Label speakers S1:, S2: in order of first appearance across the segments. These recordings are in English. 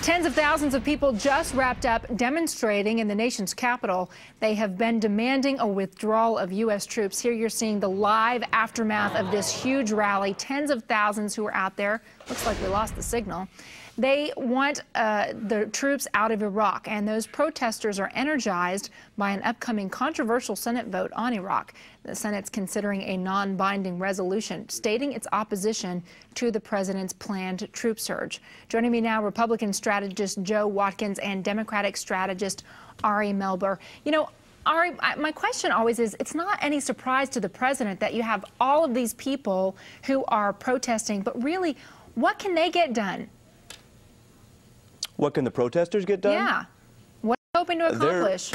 S1: Tens of thousands of people just wrapped up demonstrating in the nation's capital. They have been demanding a withdrawal of U.S. troops. Here you're seeing the live aftermath of this huge rally. Tens of thousands who are out there. Looks like we lost the signal. They want the troops out of Iraq, and those protesters are energized by an upcoming controversial Senate vote on Iraq. The Senate's considering a non-binding resolution stating its opposition to the president's planned troop surge. Joining me now, Republican strategist Joe Watkins and Democratic strategist Ari Melber. You know, Ari, my question always is, it's not any surprise to the president that you have all of these people who are protesting, but really, what can they get done?
S2: What can the protesters get done?
S1: Yeah. What are they hoping to accomplish?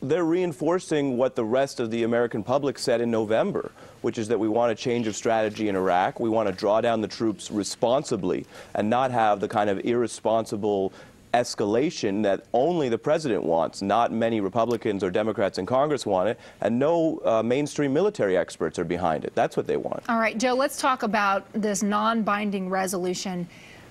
S2: They're reinforcing what the rest of the American public said in November, which is that we want a change of strategy in Iraq. We want to draw down the troops responsibly and not have the kind of irresponsible escalation that only the president wants. Not many Republicans or Democrats in Congress want it, and no mainstream military experts are behind it. That's what they want.
S1: All right, Joe, let's talk about this non-binding resolution.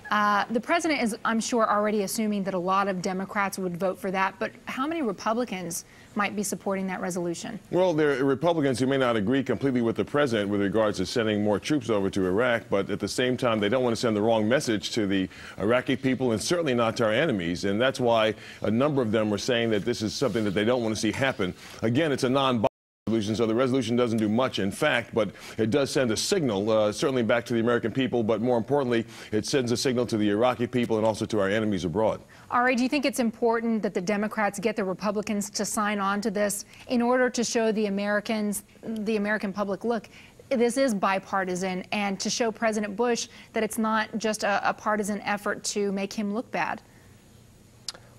S1: The president is, I'm sure, already assuming that a lot of Democrats would vote for that, but how many Republicans might be supporting that resolution?
S3: Well, there are Republicans who may not agree completely with the president with regards to sending more troops over to Iraq, but at the same time, they don't want to send the wrong message to the Iraqi people and certainly not to our enemies, and that's why a number of them are saying that this is something that they don't want to see happen. Again, it's a non-binding resolution, so the resolution doesn't do much, in fact, but it does send a signal, certainly back to the American people, but more importantly, it sends a signal to the Iraqi people and also to our enemies abroad.
S1: Ari, do you think it's important that the Democrats get the Republicans to sign on to this in order to show the American public, look, this is bipartisan, and to show President Bush that it's not just a partisan effort to make him look bad?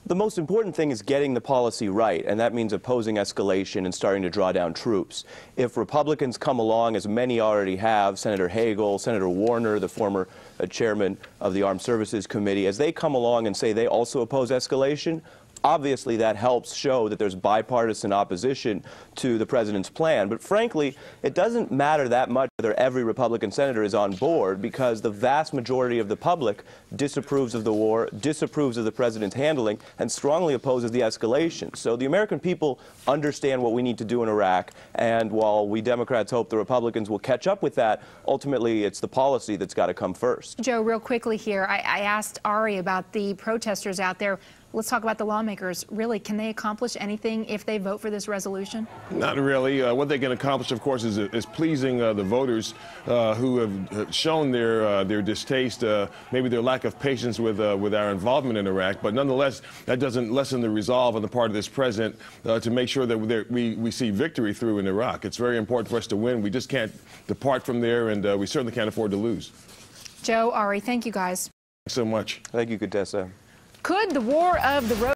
S2: The most important thing is getting the policy right, and that means opposing escalation and starting to draw down troops. If Republicans come along, as many already have, Senator Hagel, Senator Warner, the former chairman of the Armed Services Committee, as they come along and say they also oppose escalation, obviously that helps show that there's bipartisan opposition to the president's plan. But frankly, it doesn't matter that much whether every Republican senator is on board, because the vast majority of the public disapproves of the war, disapproves of the president's handling, and strongly opposes the escalation. So the American people understand what we need to do in Iraq, and while we Democrats hope the Republicans will catch up with that, ultimately it's the policy that's got to come first.
S1: Joe, real quickly here, I asked Ari about the protesters out there. Let's talk about the lawmakers. Really, can they accomplish anything if they vote for this resolution?
S3: Not really. What they can accomplish, of course, is pleasing the voters who have shown their distaste, maybe their lack of patience with our involvement in Iraq. But nonetheless, that doesn't lessen the resolve on the part of this president to make sure that we see victory through in Iraq. It's very important for us to win. We just can't depart from there, and we certainly can't afford to lose.
S1: Joe, Ari, thank you guys.
S3: Thanks so much.
S2: Thank you, Contessa.
S1: Could the war of the road